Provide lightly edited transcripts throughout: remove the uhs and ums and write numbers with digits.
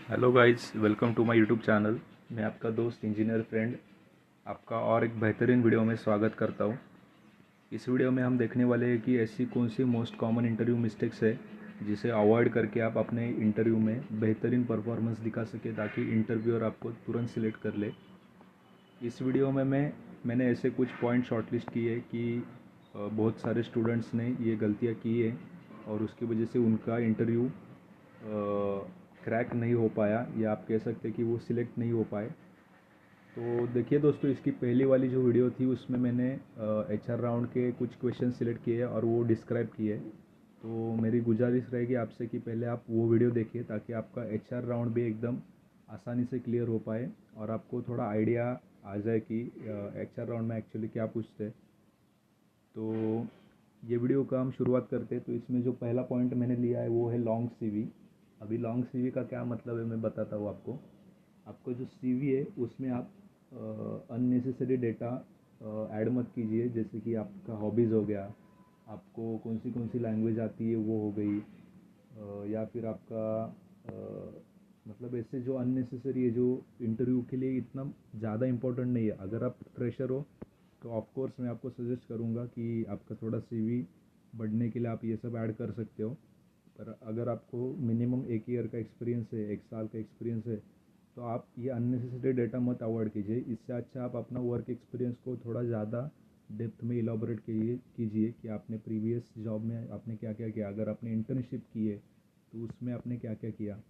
Hello guys, welcome to my YouTube channel. मैं आपका दोस्त इंजीनियर फ्रेंड आपका और एक बेहतरीन वीडियो में स्वागत करता हूं। इस वीडियो में हम देखने वाले हैं कि ऐसी कौन सी मोस्ट कॉमन इंटरव्यू मिस्टेक्स है जिसे अवॉइड करके आप अपने इंटरव्यू में बेहतरीन परफॉर्मेंस दिखा सके ताकि इंटरव्यूअर आपको तुरंत सिलेक्ट कर ले। इस वीडियो में मैंने ऐसे कुछ पॉइंट शॉर्टलिस्ट किए कि बहुत सारे स्टूडेंट्स ने ये गलतियाँ की है और उसकी वजह से उनका इंटरव्यू क्रैक नहीं हो पाया या आप कह सकते हैं कि वो सिलेक्ट नहीं हो पाए। तो देखिए दोस्तों, इसकी पहली वाली जो वीडियो थी उसमें मैंने HR राउंड के कुछ क्वेश्चन सिलेक्ट किए और वो डिस्क्राइब किए। तो मेरी गुजारिश रहेगी आपसे कि पहले आप वो वीडियो देखिए ताकि आपका HR राउंड भी एकदम आसानी से क्लियर हो पाए और आपको थोड़ा आइडिया आ जाए कि HR राउंड में एक्चुअली क्या पूछते हैं। तो ये वीडियो का हम शुरुआत करते हैं। तो इसमें जो पहला पॉइंट मैंने लिया है वो है लॉन्ग CV। अभी लॉन्ग CV का क्या मतलब है मैं बताता हूँ आपको। आपको जो CV है उसमें आप अननेसेसरी डेटा ऐड मत कीजिए, जैसे कि आपका हॉबीज़ हो गया, आपको कौन सी लैंग्वेज आती है वो हो गई, या फिर आपका मतलब ऐसे जो अननेसेसरी है जो इंटरव्यू के लिए इतना ज़्यादा इम्पोर्टेंट नहीं है। अगर आप फ्रेशर हो तो ऑफ कोर्स मैं आपको सजेस्ट करूँगा कि आपका थोड़ा CV बढ़ने के लिए आप ये सब ऐड कर सकते हो। पर अगर आपको मिनिमम 1 ईयर का एक्सपीरियंस है, 1 साल का एक्सपीरियंस है, तो आप ये अननेसेसरी डेटा मत अवॉइड कीजिए। इससे अच्छा आप अपना वर्क एक्सपीरियंस को थोड़ा ज़्यादा डेप्थ में इलाबोरेट कीजिए कि आपने प्रीवियस जॉब में आपने क्या क्या किया। अगर आपने इंटर्नशिप की है तो उसमें आपने क्या क्या किया।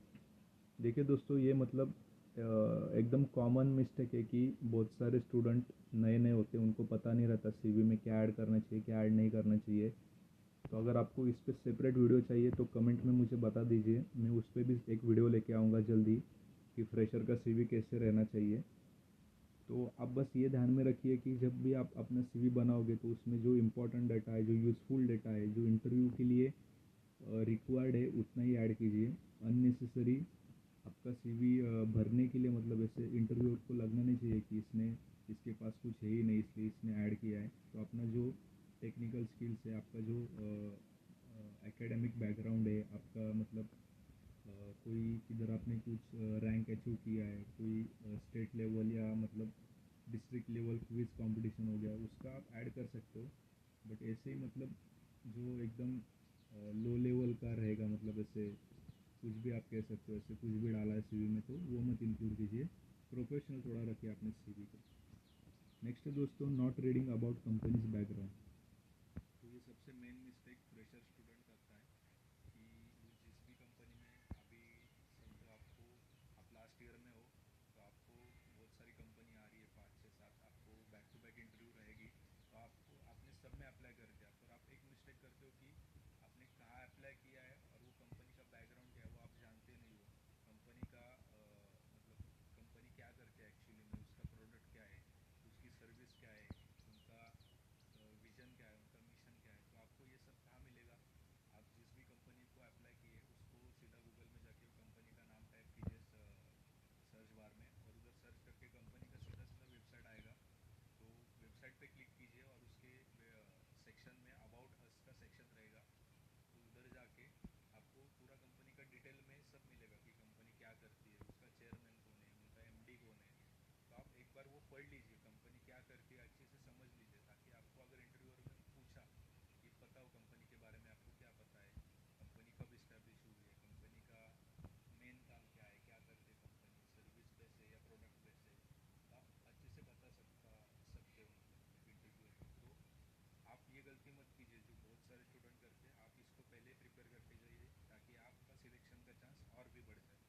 देखिए दोस्तों, ये मतलब एकदम कॉमन मिस्टेक है कि बहुत सारे स्टूडेंट नए नए होते हैं, उनको पता नहीं रहता CV में क्या ऐड करना चाहिए क्या ऐड नहीं करना चाहिए। तो अगर आपको इस पर सेपरेट वीडियो चाहिए तो कमेंट में मुझे बता दीजिए, मैं उस पर भी एक वीडियो लेके आऊँगा जल्दी कि फ्रेशर का CV कैसे रहना चाहिए। तो आप बस ये ध्यान में रखिए कि जब भी आप अपना CV बनाओगे तो उसमें जो इम्पोर्टेंट डाटा है, जो यूज़फुल डाटा है, जो इंटरव्यू के लिए रिक्वायर्ड है उतना ही ऐड कीजिए। अननेसेसरी आपका CV भरने के लिए मतलब ऐसे इंटरव्यूअर को लगना नहीं चाहिए कि इसके पास कुछ है ही नहीं इसलिए इसने ऐड किया है। तो अपना जो टेक्निकल स्किल्स है, आपका जो एकेडमिक बैकग्राउंड है, आपका मतलब कोई किधर आपने कुछ रैंक अचीव किया है, कोई स्टेट लेवल या मतलब डिस्ट्रिक्ट लेवल क्विज कंपटीशन हो गया, उसका आप ऐड कर सकते हो। बट ऐसे ही मतलब जो एकदम लो लेवल का रहेगा, मतलब ऐसे कुछ भी आप कह सकते हो, ऐसे कुछ भी डाला है CV में तो वो मत इंक्लूड कीजिए। प्रोफेशनल थोड़ा रखिए अपने CV को। नेक्स्ट है दोस्तों, not reading about companies background. तो ये सबसे मेन मिस्टेक फ्रेशर स्टूडेंट करता है कि वो जिस भी कंपनी में अभी समझो आपको आप लास्ट ईयर में हो तो आपको बहुत सारी कंपनी आ रही है, 5 6 7, आपको बैक टू बैक इंटरव्यू रहेगी। तो आपको आपने सब में अप्लाई कर दिया, पर आप एक मिस्टेक करते हो कि आपने कहाँ अप्लाई किया है और वो कंपनी का बैकग्राउंड क्या है वो आप जानते नहीं हो। कंपनी का मतलब कंपनी क्या करते हैं एक्चुअली में, उसका प्रोडक्ट क्या है, उसकी सर्विस क्या है, उनका विजन क्या है, उनका मिशन क्या है। तो आपको ये सब कहाँ मिलेगा। आप जिस भी कंपनी को अप्लाई किए उसको सीधा गूगल में जाके वो कंपनी का नाम टाइप कीजिए सर्च बार में, और उधर सर्च करके कंपनी का सीधा सीधा वेबसाइट आएगा। तो वेबसाइट पे क्लिक कीजिए और उसके सेक्शन में अबाउट अस का सेक्शन रहेगा। तो उधर जाके आपको पूरा कंपनी का डिटेल में सब मिलेगा कि कंपनी क्या करती है, उसका चेयरमैन कौन है, उनका MD कौन है। तो आप एक बार वो पढ़ लीजिए, कंपनी क्या करती है अच्छे से समझ लीजिए, ताकि आपको अगर इंटरव्यूअर में पूछा कि पता हो कंपनी के बारे में, आपको क्या पता है, कंपनी कब इस्टेब्लिश हुई है, कंपनी का मेन काम क्या है, क्या करते हैं कंपनी, सर्विस बेस है या प्रोडक्ट बेस है, तो आप अच्छे से बता सकते हो मतलब इंटरव्यूअर को। तो आप ये गलती मत कीजिए जो बहुत सारे स्टूडेंट करते हैं। आप इसको पहले प्रिपेयर करके जाइए ताकि आपका सिलेक्शन का चांस और भी बढ़ जाए।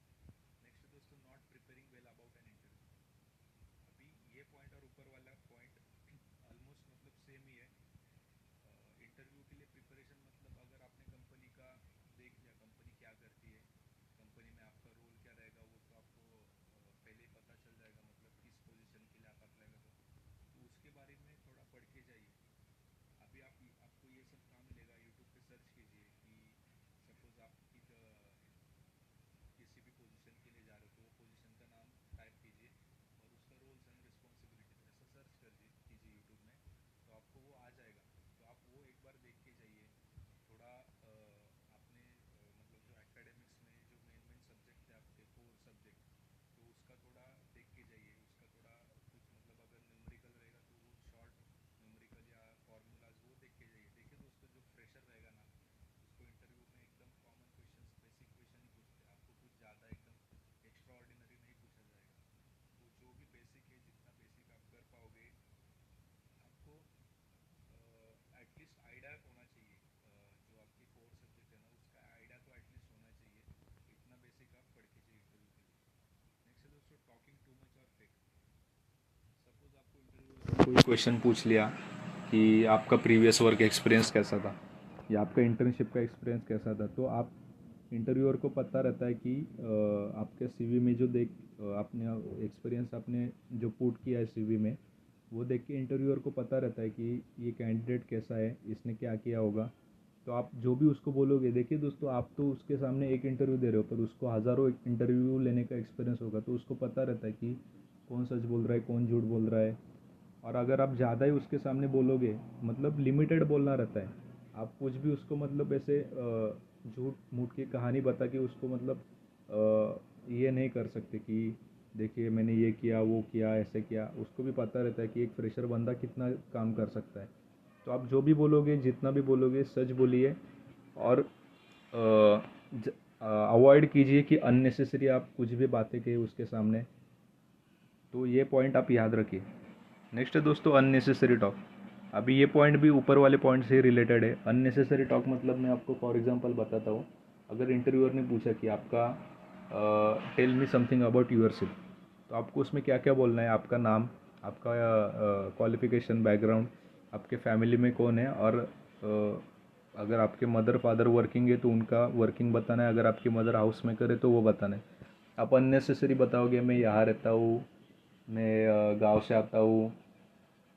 नेक्स्ट दोस्तों, not preparing well about an interview. अभी ये पॉइंट और ऊपर वाला पॉइंट ऑलमोस्ट मतलब सेम ही है। इंटरव्यू के लिए प्रिपरेशन मतलब अगर आपने कंपनी का देख लिया, कंपनी क्या करती है, कंपनी में आपका रोल क्या रहेगा, वो तो आपको पहले ही पता चल जाएगा, मतलब किस पोजीशन के लिए आप अप्लाई कर रहे हो, तो उसके बारे में थोड़ा पढ़ के जाइए। अभी आपको ये सब कहाँ मिलेगा, यूट्यूब पे सर्च कीजिए कि सपोज आप किसी भी पोजीशन के लिए जा रहे हो तो वो पोजीशन का नाम टाइप कीजिए और उसका रोल्स एंड रिस्पॉन्सिबिलिटीज ऐसा सर्च कोई क्वेश्चन पूछ लिया कि आपका प्रीवियस वर्क एक्सपीरियंस कैसा था या आपका इंटर्नशिप का एक्सपीरियंस कैसा था, तो आप इंटरव्यूअर को पता रहता है कि आपके सीवी में जो आपने एक्सपीरियंस आपने जो पुट किया है सीवी में, वो देख के इंटरव्यूअर को पता रहता है कि ये कैंडिडेट कैसा है, इसने क्या किया होगा। तो आप जो भी उसको बोलोगे, देखिए दोस्तों, आप तो उसके सामने एक इंटरव्यू दे रहे हो पर उसको हज़ारों इंटरव्यू लेने का एक्सपीरियंस होगा, तो उसको पता रहता है कि कौन सच बोल रहा है, कौन झूठ बोल रहा है। और अगर आप ज़्यादा ही उसके सामने बोलोगे, मतलब लिमिटेड बोलना रहता है, आप कुछ भी उसको मतलब ऐसे झूठ मूठ की कहानी बता के उसको मतलब ये नहीं कर सकते कि देखिए मैंने ये किया वो किया ऐसे किया। उसको भी पता रहता है कि एक फ्रेशर बंदा कितना काम कर सकता है। तो आप जो भी बोलोगे, जितना भी बोलोगे, सच बोलिए और अवॉइड कीजिए कि अननेसेसरी आप कुछ भी बातें कहिए उसके सामने। तो ये पॉइंट आप याद रखिए। नेक्स्ट है दोस्तों अननेसेसरी टॉक। अभी ये पॉइंट भी ऊपर वाले पॉइंट से रिलेटेड है। अननेसेसरी टॉक मतलब मैं आपको फॉर एग्जांपल बताता हूँ। अगर इंटरव्यूअर ने पूछा कि आपका tell me something about yourself, तो आपको उसमें क्या क्या बोलना है। आपका नाम, आपका क्वालिफिकेशन, बैकग्राउंड, आपके फैमिली में कौन है, और अगर आपके मदर फादर वर्किंग है तो उनका वर्किंग बताना है। अगर आपकी मदर हाउस मेकर है तो वो बताना है। आप अननेसेसरी बताओगे मैं यहाँ रहता हूँ, मैं गांव से आता हूँ,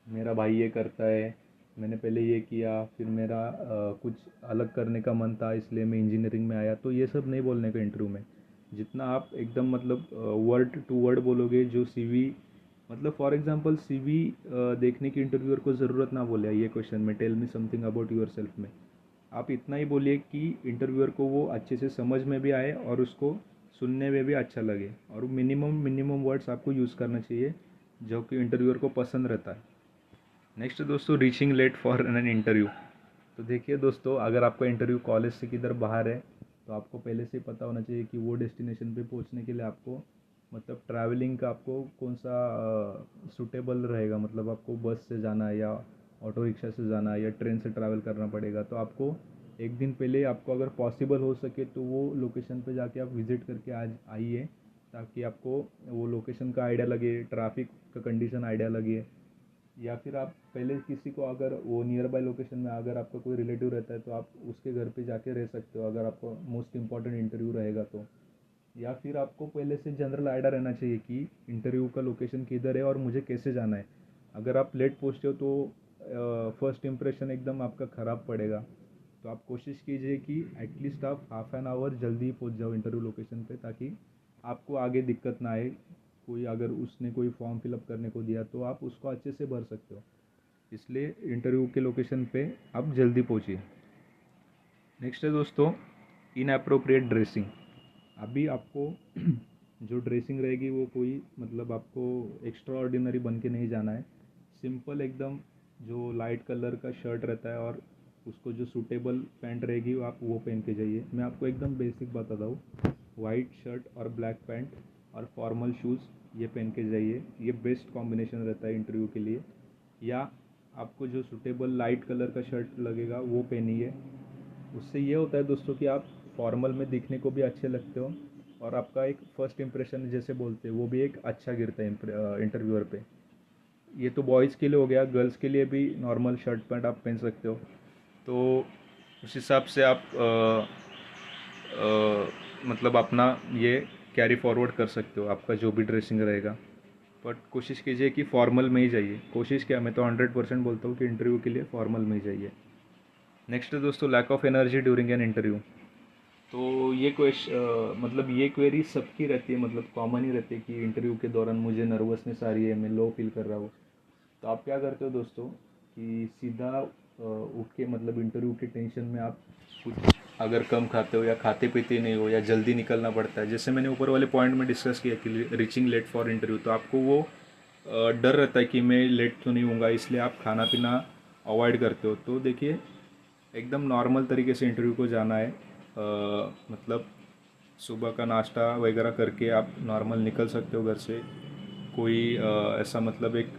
मेरा भाई ये करता है, मैंने पहले ये किया, फिर मेरा कुछ अलग करने का मन था इसलिए मैं इंजीनियरिंग में आया, तो ये सब नहीं बोलने का इंटरव्यू में। जितना आप एकदम मतलब वर्ड टू वर्ड बोलोगे, जो सीवी मतलब फॉर एग्जांपल सीवी देखने की इंटरव्यूअर को ज़रूरत ना बोले ये क्वेश्चन में tell me something about your self में। आप इतना ही बोलिए कि इंटरव्यूअर को वो अच्छे से समझ में भी आए और उसको सुनने में भी अच्छा लगे। और मिनिमम वर्ड्स आपको यूज़ करना चाहिए जो कि इंटरव्यूअर को पसंद रहता है। नेक्स्ट दोस्तों, reaching late for an interview. तो देखिए दोस्तों, अगर आपका इंटरव्यू कॉलेज से किधर बाहर है तो आपको पहले से ही पता होना चाहिए कि वो डेस्टिनेशन पे पहुंचने के लिए आपको मतलब ट्रैवलिंग का आपको कौन सा सूटेबल रहेगा। मतलब आपको बस से जाना है या ऑटो रिक्शा से जाना है या ट्रेन से ट्रैवल करना पड़ेगा। तो आपको एक दिन पहले आपको अगर पॉसिबल हो सके तो वो लोकेशन पे जाके आप विज़िट करके आज आइए, ताकि आपको वो लोकेशन का आइडिया लगे, ट्रैफिक का कंडीशन आइडिया लगे। या फिर आप पहले किसी को, अगर वो नियर बाय लोकेशन में अगर आपका कोई रिलेटिव रहता है तो आप उसके घर पे जाके रह सकते हो अगर आपको मोस्ट इंपॉर्टेंट इंटरव्यू रहेगा तो। या फिर आपको पहले से जनरल आइडिया रहना चाहिए कि इंटरव्यू का लोकेशन किधर है और मुझे कैसे जाना है। अगर आप लेट पहुँचते हो तो फर्स्ट इम्प्रेशन एकदम आपका ख़राब पड़ेगा। तो आप कोशिश कीजिए कि एटलीस्ट आप हाफ एन आवर जल्दी पहुँच जाओ इंटरव्यू लोकेशन पे, ताकि आपको आगे दिक्कत ना आए। कोई अगर उसने कोई फॉर्म फिलअप करने को दिया तो आप उसको अच्छे से भर सकते हो। इसलिए इंटरव्यू के लोकेशन पे आप जल्दी पहुँचिए। नेक्स्ट है दोस्तों इनअप्रोप्रिएट ड्रेसिंग। अभी आपको जो ड्रेसिंग रहेगी वो कोई मतलब आपको एक्स्ट्रा ऑर्डिनरी बन के नहीं जाना है। सिंपल एकदम जो लाइट कलर का शर्ट रहता है और उसको जो सूटेबल पैंट रहेगी वो आप वो पहन के जाइए। मैं आपको एकदम बेसिक बताता हूँ। वाइट शर्ट और ब्लैक पैंट और फॉर्मल शूज़ ये पहन के जाइए। ये बेस्ट कॉम्बिनेशन रहता है इंटरव्यू के लिए। या आपको जो सूटेबल लाइट कलर का शर्ट लगेगा वो पहनिए। उससे ये होता है दोस्तों कि आप फॉर्मल में दिखने को भी अच्छे लगते हो और आपका एक फ़र्स्ट इंप्रेशन जैसे बोलते हैं वो भी एक अच्छा गिरता है इंटरव्यूअर पे। ये तो बॉयज़ के लिए हो गया, गर्ल्स के लिए भी नॉर्मल शर्ट पैंट आप पहन सकते हो। तो उस हिसाब से आप मतलब अपना ये कैरी फॉरवर्ड कर सकते हो, आपका जो भी ड्रेसिंग रहेगा। बट कोशिश कीजिए कि फॉर्मल में ही जाइए। कोशिश क्या, मैं तो 100% बोलता हूँ कि इंटरव्यू के लिए फॉर्मल में ही जाइए। नेक्स्ट है दोस्तों lack of energy during an interview. तो ये मतलब ये क्वेरी सबकी रहती है, मतलब कॉमन ही रहती है कि इंटरव्यू के दौरान मुझे नर्वसनेस आ रही है, मैं लो फील कर रहा हूँ। तो आप क्या करते हो दोस्तों कि सीधा उठ के मतलब इंटरव्यू के टेंशन में आप कुछ अगर कम खाते हो या खाते पीते नहीं हो या जल्दी निकलना पड़ता है, जैसे मैंने ऊपर वाले पॉइंट में डिस्कस किया कि रीचिंग लेट फॉर इंटरव्यू, तो आपको वो डर रहता है कि मैं लेट तो नहीं होऊंगा, इसलिए आप खाना पीना अवॉइड करते हो। तो देखिए एकदम नॉर्मल तरीके से इंटरव्यू को जाना है। मतलब सुबह का नाश्ता वगैरह करके आप नॉर्मल निकल सकते हो घर से। कोई ऐसा मतलब एक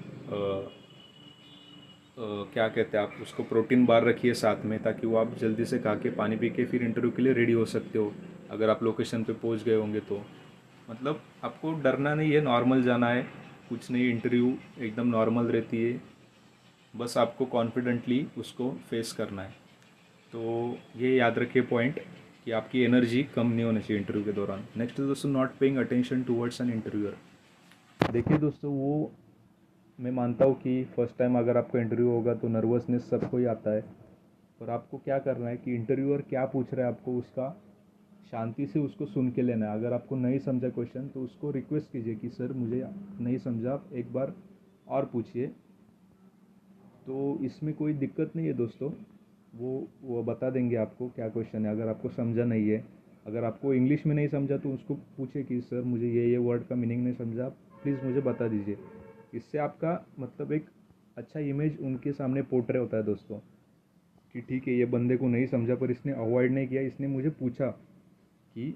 क्या कहते हैं आप उसको, प्रोटीन बार रखिए साथ में, ताकि वो आप जल्दी से खा के पानी पी के फिर इंटरव्यू के लिए रेडी हो सकते हो अगर आप लोकेशन पे पहुंच गए होंगे तो। मतलब आपको डरना नहीं है, नॉर्मल जाना है, कुछ नहीं, इंटरव्यू एकदम नॉर्मल रहती है। बस आपको कॉन्फिडेंटली उसको फेस करना है। तो ये याद रखिए पॉइंट कि आपकी एनर्जी कम नहीं होनी चाहिए इंटरव्यू के दौरान। नेक्स्ट है दोस्तों, not paying attention towards an interviewer. देखिए दोस्तों, वो मैं मानता हूँ कि फ़र्स्ट टाइम अगर आपका इंटरव्यू होगा तो नर्वसनेस सबको ही आता है, पर आपको क्या करना है कि इंटरव्यूअर क्या पूछ रहा है आपको उसका शांति से उसको सुन के लेना है। अगर आपको नहीं समझा क्वेश्चन तो उसको रिक्वेस्ट कीजिए कि सर मुझे नहीं समझा, आप एक बार और पूछिए। तो इसमें कोई दिक्कत नहीं है दोस्तों, वो बता देंगे आपको क्या क्वेश्चन है। अगर आपको समझा नहीं है, अगर आपको इंग्लिश में नहीं समझा तो उसको पूछे कि सर मुझे ये वर्ड का मीनिंग नहीं समझा, प्लीज़ मुझे बता दीजिए। इससे आपका मतलब एक अच्छा इमेज उनके सामने पोर्ट्रे होता है दोस्तों, कि ठीक है ये बंदे को नहीं समझा पर इसने अवॉइड नहीं किया, इसने मुझे पूछा कि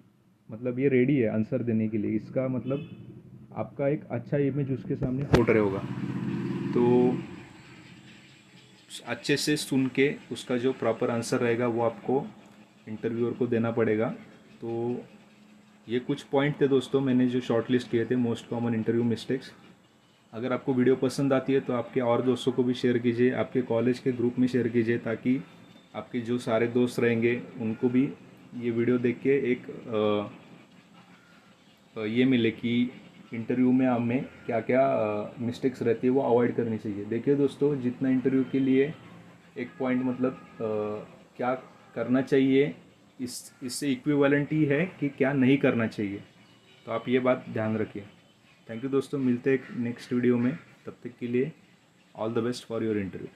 मतलब ये रेडी है आंसर देने के लिए। इसका मतलब आपका एक अच्छा इमेज उसके सामने पोर्ट्रे होगा। तो अच्छे से सुन के उसका जो प्रॉपर आंसर रहेगा वो आपको इंटरव्यूअर को देना पड़ेगा। तो ये कुछ पॉइंट थे दोस्तों मैंने जो शॉर्ट लिस्ट किए थे, मोस्ट कॉमन इंटरव्यू मिस्टेक्स। अगर आपको वीडियो पसंद आती है तो आपके और दोस्तों को भी शेयर कीजिए, आपके कॉलेज के ग्रुप में शेयर कीजिए, ताकि आपके जो सारे दोस्त रहेंगे उनको भी ये वीडियो देख के एक ये मिले कि इंटरव्यू में हमें क्या क्या मिस्टेक्स रहती है वो अवॉइड करनी चाहिए। देखिए दोस्तों, जितना इंटरव्यू के लिए एक पॉइंट मतलब क्या करना चाहिए, इससे इक्विवेलेंट ही है कि क्या नहीं करना चाहिए। तो आप ये बात ध्यान रखिए। थैंक यू दोस्तों, मिलते हैं एक नेक्स्ट वीडियो में। तब तक के लिए all the best for your interview.